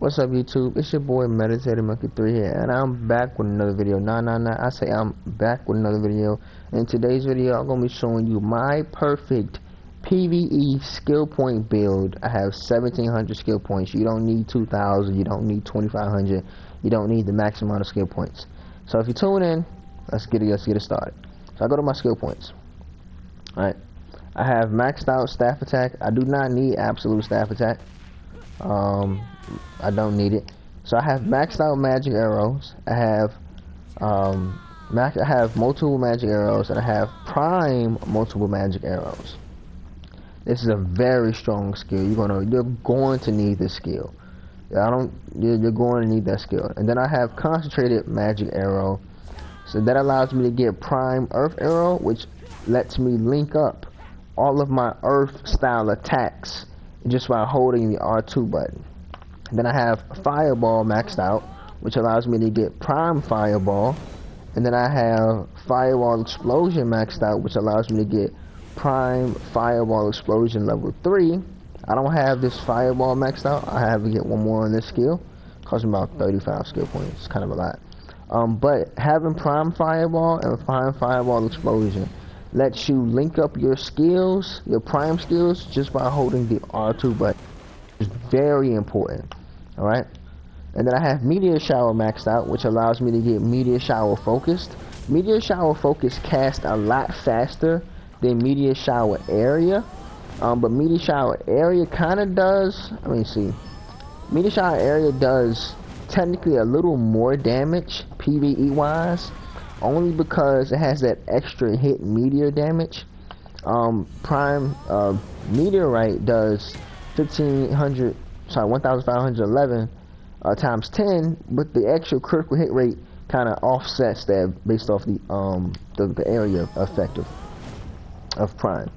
What's up, YouTube? It's your boy Meditated Monkey 3 here, and I'm back with another video. I say I'm back with another video. In today's video, I'm gonna be showing you my perfect PVE skill point build. I have 1,700 skill points. You don't need 2,000. You don't need 2,500. You don't need the max amount of skill points. So if you tune in, let's get it started. So I go to my skill points. All right. I have maxed out staff attack. I do not need absolute staff attack. I don't need it. So I have maxed out magic arrows. I have multiple magic arrows, and I have prime multiple magic arrows. This is a very strong skill. You're going to need this skill. You're going to need that skill. And then I have concentrated magic arrow. So that allows me to get prime earth arrow, which lets me link up all of my earth style attacks just by holding the R2 button. Then I have fireball maxed out, which allows me to get prime fireball. And then I have fireball explosion maxed out, which allows me to get prime fireball explosion level 3. I don't have this fireball maxed out. I have to get one more on this skill. Costs me about 35 skill points. It's kind of a lot. But having prime fireball and prime fireball explosion lets you link up your skills, your prime skills, just by holding the R2 button. It's very important. Alright? And then I have meteor shower maxed out, which allows me to get meteor shower focused. Meteor shower focus casts a lot faster than meteor shower area. But meteor shower area kind of does, meteor shower area does technically a little more damage PVE wise, only because it has that extra hit meteor damage. Prime meteorite does 1,511 times 10, but the actual critical hit rate kind of offsets that based off the area effect of prime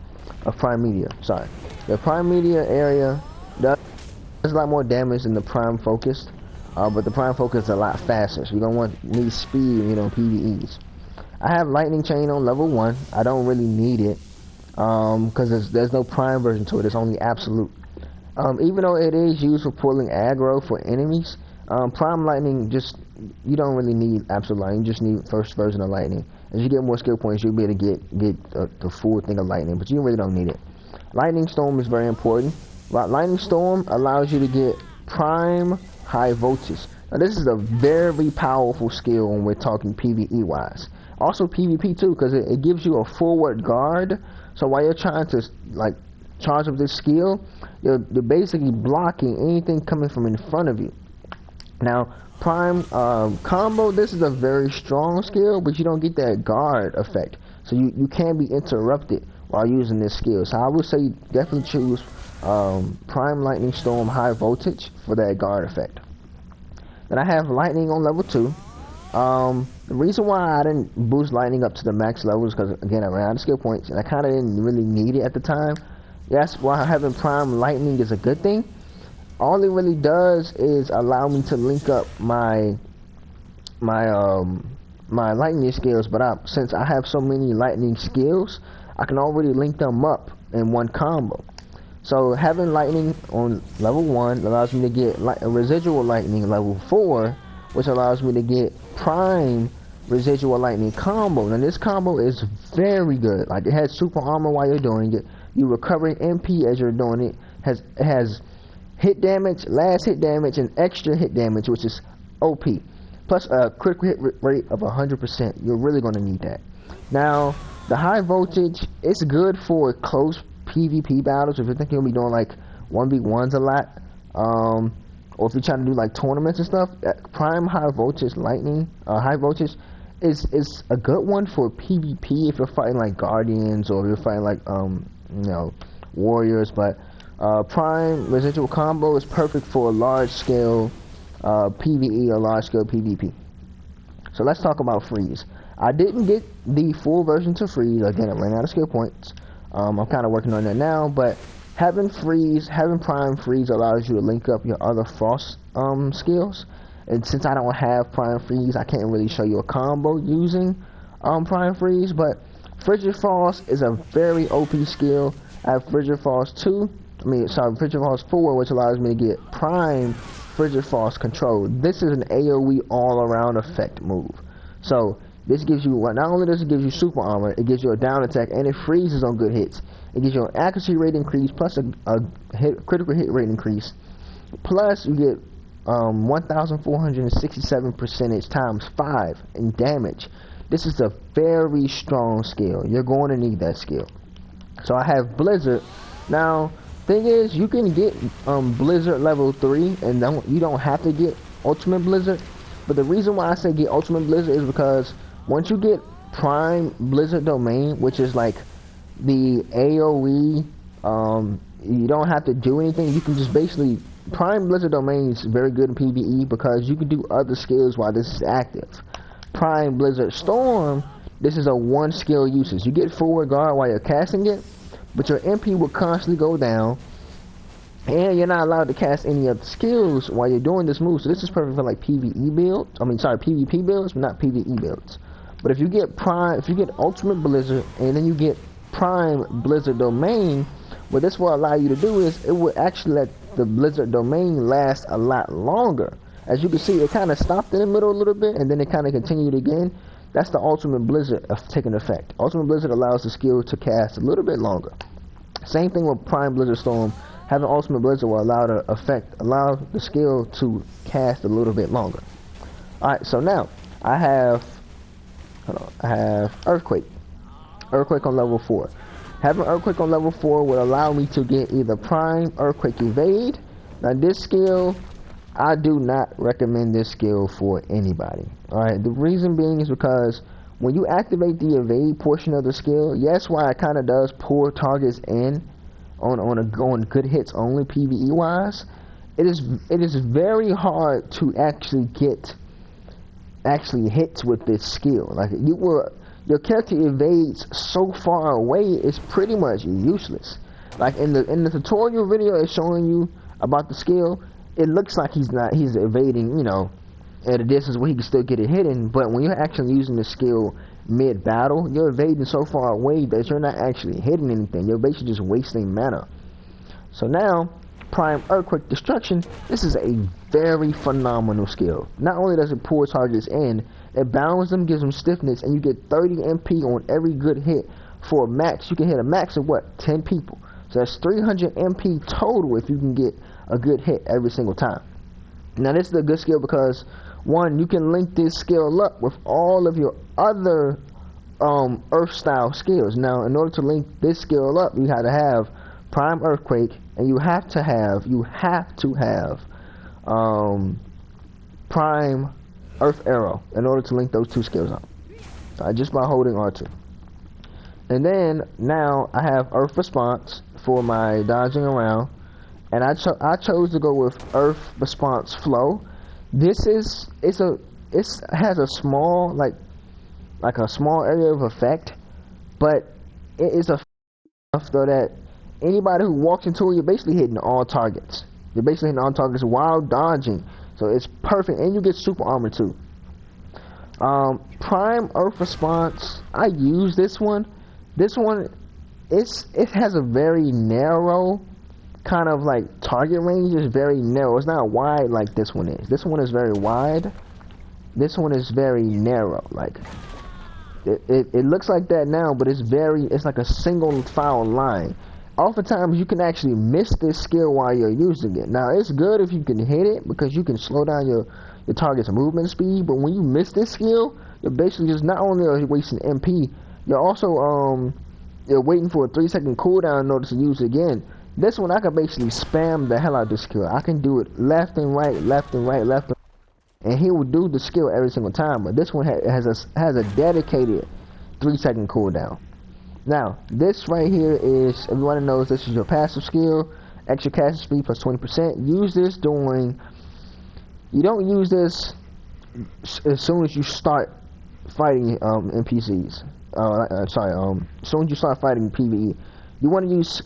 meteor. The prime meteor area does a lot more damage than the prime focused. But the prime focus is a lot faster, so you don't need speed, PVEs. I have lightning chain on level 1. I don't really need it, because there's no prime version to it. It's only absolute. Even though it is used for pulling aggro for enemies, prime lightning you don't really need absolute lightning. You just need first version of lightning. As you get more skill points, you'll be able to get the full thing of lightning, but you really don't need it. Lightning storm is very important. Lightning storm allows you to get prime high voltage. Now this is a very powerful skill when we're talking PvE wise. Also PvP too, because it gives you a forward guard. So while you're trying to charge up this skill, you're basically blocking anything coming from in front of you. Now prime combo, this is a very strong skill, but you don't get that guard effect. So you can be interrupted while using this skill. So I would say definitely choose prime lightning storm high voltage for that guard effect. Then I have lightning on level 2. The reason why I didn't boost lightning up to the max level is because, again, I ran out of skill points and I kind of didn't really need it at the time. That's why having prime lightning is a good thing. All it really does is allow me to link up my lightning skills, but since I have so many lightning skills, I can already link them up in one combo. So having lightning on level 1 allows me to get residual lightning level 4, which allows me to get prime residual lightning combo. Now this combo is very good. Like, it has super armor while you're doing it. You recover MP as you're doing it. It has hit damage, last hit damage, and extra hit damage, which is OP. Plus a critical hit rate of 100%. You're really going to need that. Now the high voltage, it's good for close PvP battles. If you're thinking you'll be doing like 1v1s a lot, or if you're trying to do like tournaments and stuff, prime high voltage lightning, high voltage is a good one for PvP if you're fighting like guardians or you're fighting like warriors. But prime residual combo is perfect for a large scale PvE or large scale PvP. So let's talk about freeze. I didn't get the full version to freeze. Again, I ran out of skill points. I'm kind of working on that now, but having prime freeze allows you to link up your other frost skills. And since I don't have prime freeze, I can't really show you a combo using prime freeze. But frigid frost is a very OP skill. I have frigid frost 4, which allows me to get prime Frigid Frost Control. This is an AoE all-around effect move. So this gives you, not only does it give you super armor, it gives you a down attack and it freezes on good hits. It gives you an accuracy rate increase plus a critical hit rate increase. Plus you get 1,467% times 5 in damage. This is a very strong skill. You're going to need that skill. So I have Blizzard. Now, thing is, you can get Blizzard level 3, and you don't have to get Ultimate Blizzard. But the reason why I say get Ultimate Blizzard is because once you get Prime Blizzard Domain, which is like the AoE, you don't have to do anything. You can just basically, Prime Blizzard Domain is very good in PVE because you can do other skills while this is active. Prime Blizzard Storm, this is a one skill usage. You get forward guard while you're casting it, but your MP will constantly go down, and you're not allowed to cast any other skills while you're doing this move. So this is perfect for like PVE builds. PvP builds, but not PVE builds. But if you get Ultimate Blizzard, and then you get Prime Blizzard Domain, what this will allow you to do is it will actually let the Blizzard Domain last a lot longer. As you can see, it kind of stopped in the middle a little bit, and then it kind of continued again. That's the Ultimate Blizzard taking effect. Ultimate Blizzard allows the skill to cast a little bit longer. Same thing with Prime Blizzard Storm. Having Ultimate Blizzard will allow the skill to cast a little bit longer. Alright, so now I have Earthquake. Earthquake on level 4. Having Earthquake on level 4 will allow me to get either Prime Earthquake Evade. Now this skill, I do not recommend this skill for anybody. Alright, the reason being is because when you activate the evade portion of the skill, yes, while it kind of does pull targets in on good hits only PvE wise, it is very hard to actually get hits with this skill. Like your character evades so far away, it's pretty much useless. Like in the tutorial video it's showing you about the skill, it looks like he's evading, you know, at a distance where he can still get it hidden, but when you're actually using the skill mid-battle, you're evading so far away that you're not actually hitting anything. You're basically just wasting mana. So now, Prime Earthquake Destruction, this is a very phenomenal skill. Not only does it pull targets in, it bounds them, gives them stiffness, and you get 30 MP on every good hit for a max. You can hit a max of what? 10 people. So that's 300 MP total if you can get a good hit every single time. Now this is a good skill because, one, you can link this skill up with all of your other Earth style skills. Now in order to link this skill up, you have to have Prime Earthquake, and you have to have Prime Earth Arrow in order to link those two skills up. Just by holding R2. And then now I have Earth Response for my dodging around, and I chose to go with Earth Response Flow. This has a small like a small area of effect, but it is enough so that anybody who walks into it, you're basically hitting all targets. You're basically hitting all targets while dodging, so it's perfect, and you get super armor too. Prime Earth Response, I use this one. This one, it has a very narrow kind of like target range. Is very narrow. It's not wide like this one is. This one is very wide. This one is very narrow. Like it looks like that now, but it's like a single file line. Oftentimes you can actually miss this skill while you're using it. Now it's good if you can hit it because you can slow down your target's movement speed, but when you miss this skill, you're basically just not only are you wasting MP, you're also you're waiting for a 3-second cooldown in order to use it again. This one I can basically spam the hell out of this skill. I can do it left and right, left and right, left and right, and he will do the skill every single time. But this one has a dedicated 3-second cooldown. Now this right here is, everyone knows this is your passive skill, extra casting speed plus 20%. Use this during, you don't use this as soon as you start fighting NPCs. As soon as you start fighting PVE, you want to use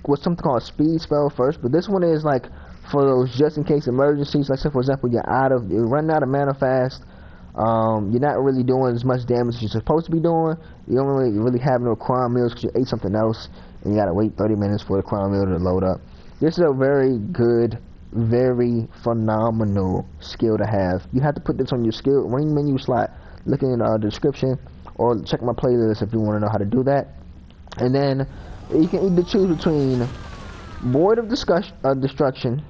what's something called a speed spell first. But this one is like for those just in case emergencies. Like say for example, you're running out of mana fast. You're not really doing as much damage as you're supposed to be doing. You don't really have no crown meals because you ate something else, and you gotta wait 30 minutes for the crown meal to load up. This is a very good very phenomenal skill to have. You have to put this on your skill ring menu slot. Look in the description, or check my playlist if you want to know how to do that. And then you can either choose between Void of Destruction,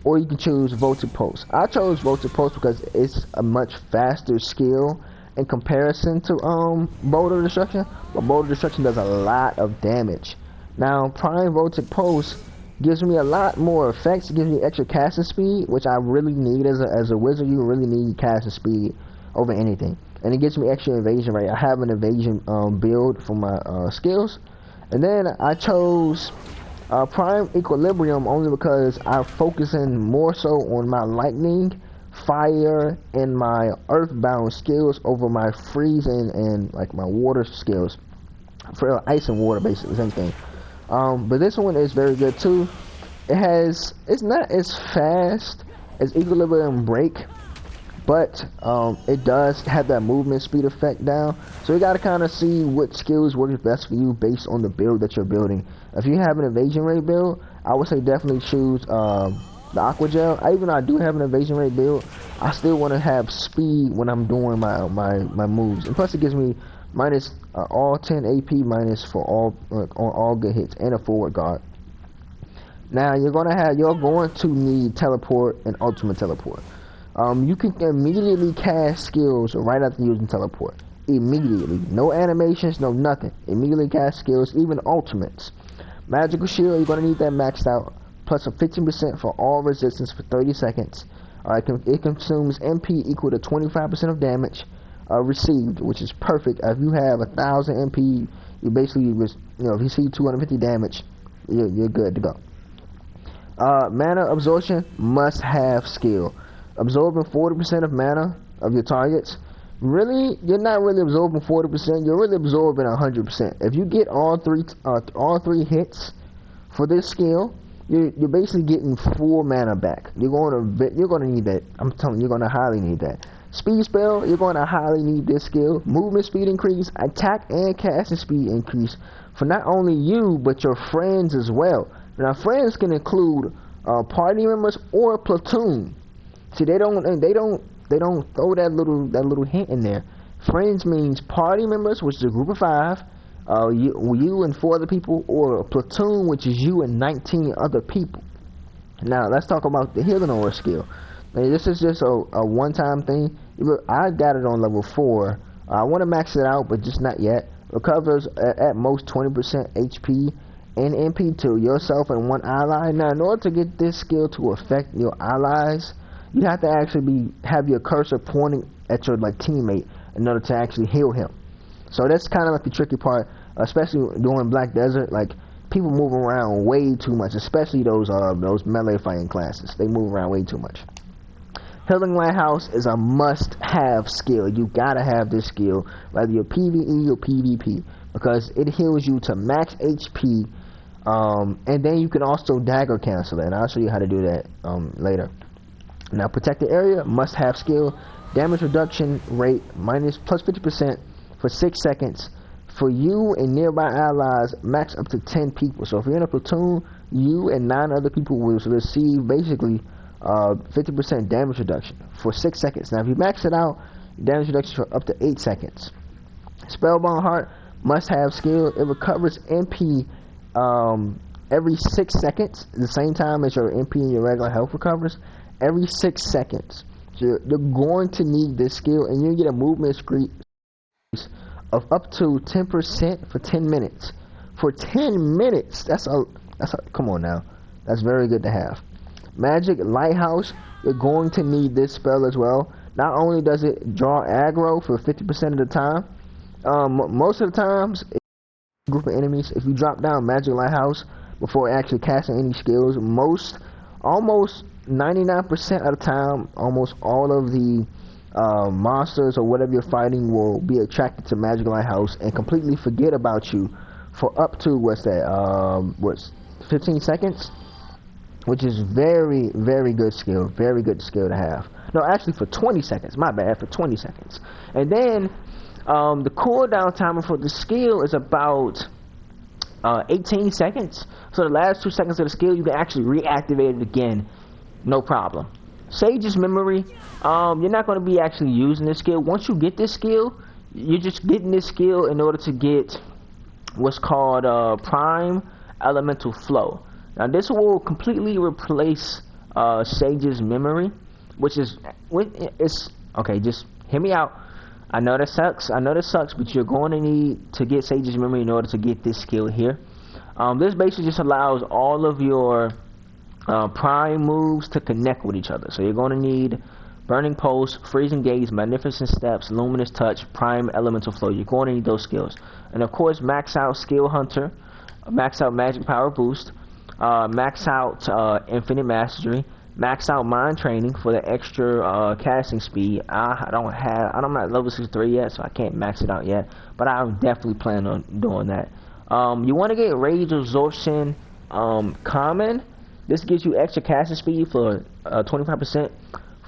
or you can choose Voltage Pulse. I chose Voltage Pulse because it's a much faster skill in comparison to Bolt of Destruction, but Bolt of Destruction does a lot of damage. Now, Prime Voltage Pulse gives me a lot more effects. It gives me extra casting speed, which I really need as a wizard. You really need casting speed over anything, and it gives me extra evasion rate. I have an evasion build for my skills, and then I chose Prime Equilibrium only because I'm focusing more so on my lightning, fire, and my earthbound skills over my freezing and like my water skills. For ice and water, basically the same thing. But this one is very good too. It's not as fast as Equilibrium Break, but it does have that movement speed effect down. So you gotta kind of see what skills work best for you based on the build that you're building. If you have an evasion rate build, I would say definitely choose the Aqua Gel. Even though I do have an evasion rate build, I still want to have speed when I'm doing my moves. And plus, it gives me minus all 10 AP minus for all on all good hits and a forward guard. Now you're going to need teleport and ultimate teleport. You can immediately cast skills right after using teleport. Immediately, no animations, no nothing. Immediately cast skills, even ultimates. Magical shield, you're going to need that maxed out, plus a 15% for all resistance for 30 seconds. Alright, it consumes MP equal to 25% of damage received, which is perfect. If you have 1,000 MP, you basically, if you see 250 damage, you're good to go. Mana absorption, must have skill. Absorbing 40% of mana of your targets. Really, you're not really absorbing 40%. You're really absorbing 100%. If you get all three hits for this skill, you're basically getting full mana back. You're going to need that. I'm telling you, you're going to highly need that. Speed spell, you're going to highly need this skill. Movement speed increase, attack and casting speed increase for not only you but your friends as well. Now, friends can include party members or platoon. See, they don't throw that little hint in there. Friends means party members, which is a group of 5, you and 4 other people, or a platoon, which is you and 19 other people. Now let's talk about the healing aura skill. Now, this is just a one-time thing. I got it on level 4. I want to max it out, but just not yet. Recovers at most 20% HP and MP to yourself and one ally. Now, in order to get this skill to affect your allies, you have to actually have your cursor pointing at your teammate in order to actually heal him. So that's kind of like the tricky part, especially during Black Desert. Like, people move around way too much, especially those melee fighting classes. They move around way too much. Healing Lighthouse is a must-have skill. You gotta have this skill, whether you're PVE or PvP, because it heals you to max HP, and then you can also dagger cancel it, and I'll show you how to do that later. Now, protected area, must-have skill. Damage reduction rate plus 50% for 6 seconds. For you and nearby allies, max up to 10 people. So if you're in a platoon, you and 9 other people will receive basically 50% damage reduction for 6 seconds. Now, if you max it out, damage reduction for up to 8 seconds. Spellbound Heart, must-have skill. It recovers MP every 6 seconds, the same time as your MP and your regular health recovers. Every 6 seconds. So you're going to need this skill, and you get a movement increase of up to 10% for 10 minutes. For 10 minutes, come on now. That's very good to have. Magic Lighthouse, you're going to need this spell as well. Not only does it draw aggro for 50% of the time, most of the times, a group of enemies, if you drop down Magic Lighthouse before actually casting any skills, almost 99% of the time, almost all of the monsters or whatever you're fighting will be attracted to Magic Lighthouse and completely forget about you for up to 15 seconds, which is very, very good skill. Very good skill to have. No, actually for 20 seconds. My bad, for 20 seconds. And then the cooldown timer for the skill is about 18 seconds. So the last 2 seconds of the skill, you can actually reactivate it again no problem. Sage's memory, you're not going to be actually using this skill. Once you get this skill, you're just getting this skill in order to get what's called prime elemental flow. Now this will completely replace Sage's memory, which is it's okay. Just hear me out. I know that sucks. I know that sucks, but you're going to need to get Sage's memory in order to get this skill here. This basically just allows all of your prime moves to connect with each other. So you're going to need Burning Pulse, Freezing Gaze, Magnificent Steps, Luminous Touch, Prime Elemental Flow. You're going to need those skills. And of course, max out Skill Hunter, max out Magic Power Boost, max out Infinite Mastery, max out Mind Training for the extra casting speed. I'm not level 63 yet, so I can't max it out yet. But I definitely plan on doing that. You want to get Rage Absorption Common. This gives you extra casting speed for 25%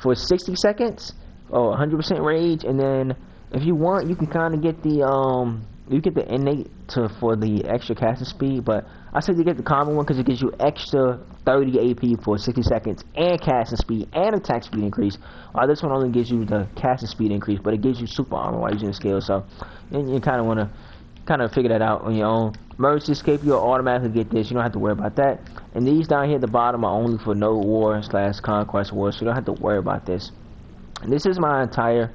for 60 seconds or 100% rage, and then if you want, you can kind of get the innate for the extra casting speed. But I said you get the common one because it gives you extra 30 AP for 60 seconds and casting speed and attack speed increase. This one only gives you the casting speed increase, but it gives you super armor while using the skill. So you kind of want to figure that out on your own. Emergency Escape, you'll automatically get this. You don't have to worry about that. And these down here at the bottom are only for Node War / Conquest War, so you don't have to worry about this. And this is my entire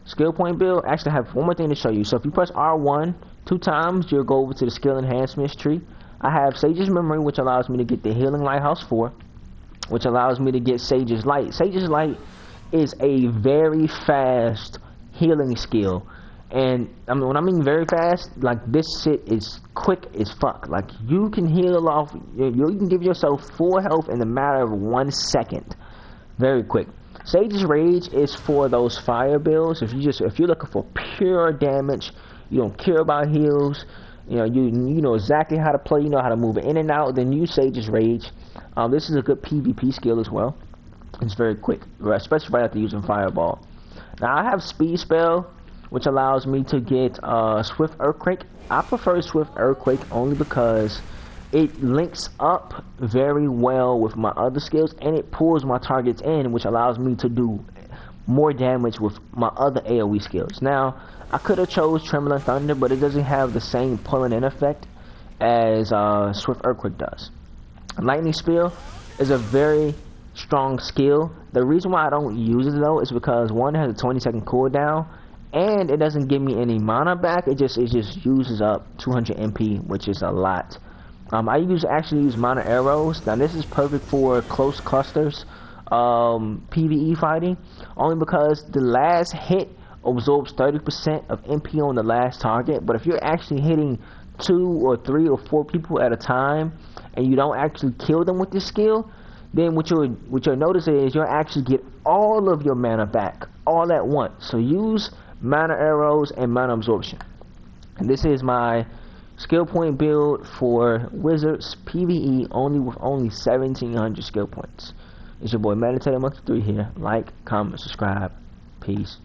skill point build. Actually, I have one more thing to show you. So if you press R1 2 times, you'll go over to the skill enhancements tree. I have Sage's Memory, which allows me to get the Healing Lighthouse 4, which allows me to get Sage's Light. Sage's Light is a very fast healing skill. And I mean, when I mean very fast, like this shit is quick as fuck. Like you can heal off, you can give yourself full health in a matter of 1 second, very quick. Sage's Rage is for those fire builds. If you're looking for pure damage, you don't care about heals, you know exactly how to play, you know how to move in and out, then use Sage's Rage. This is a good PvP skill as well. It's very quick, especially right after using Fireball. Now I have Speed Spell, which allows me to get Swift Earthquake. I prefer Swift Earthquake only because it links up very well with my other skills, and it pulls my targets in, which allows me to do more damage with my other AoE skills. Now, I could have chose Trembling Thunder, but it doesn't have the same pulling in effect as Swift Earthquake does. Lightning Spear is a very strong skill. The reason why I don't use it though is because one, it has a 20-second cooldown, and it doesn't give me any mana back. It just uses up 200 MP, which is a lot. I actually use mana arrows. Now this is perfect for close clusters, PVE fighting, only because the last hit absorbs 30% of MP on the last target. But if you're actually hitting 2 or 3 or 4 people at a time, and you don't actually kill them with this skill, then what you'll notice is you'll actually get all of your mana back all at once. So use mana arrows and mana absorption. And this is my skill point build for Wizards PVE, only with 1700 skill points. It's your boy Meditator Monkey 3 here. Like, comment, subscribe. Peace.